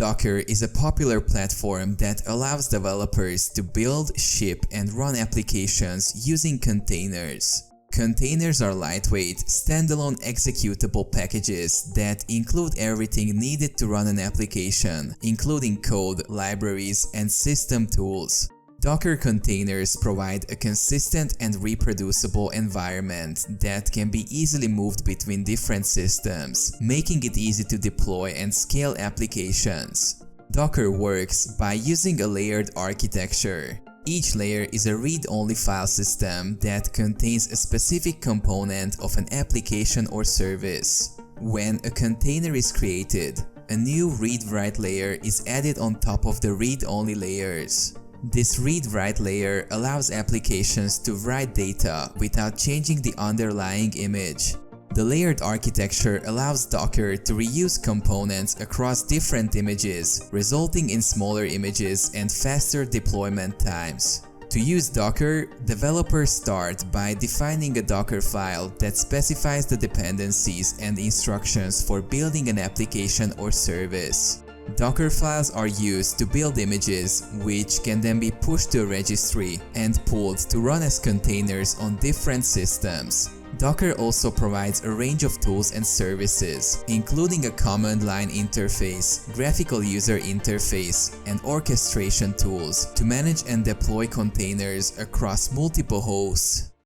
Docker is a popular platform that allows developers to build, ship, and run applications using containers. Containers are lightweight, standalone executable packages that include everything needed to run an application, including code, libraries, and system tools. Docker containers provide a consistent and reproducible environment that can be easily moved between different systems, making it easy to deploy and scale applications. Docker works by using a layered architecture. Each layer is a read-only file system that contains a specific component of an application or service. When a container is created, a new read-write layer is added on top of the read-only layers. This read-write layer allows applications to write data without changing the underlying image. The layered architecture allows Docker to reuse components across different images, resulting in smaller images and faster deployment times. To use Docker, developers start by defining a Docker file that specifies the dependencies and instructions for building an application or service. Docker files are used to build images, which can then be pushed to a registry and pulled to run as containers on different systems. Docker also provides a range of tools and services, including a command line interface, graphical user interface, and orchestration tools to manage and deploy containers across multiple hosts.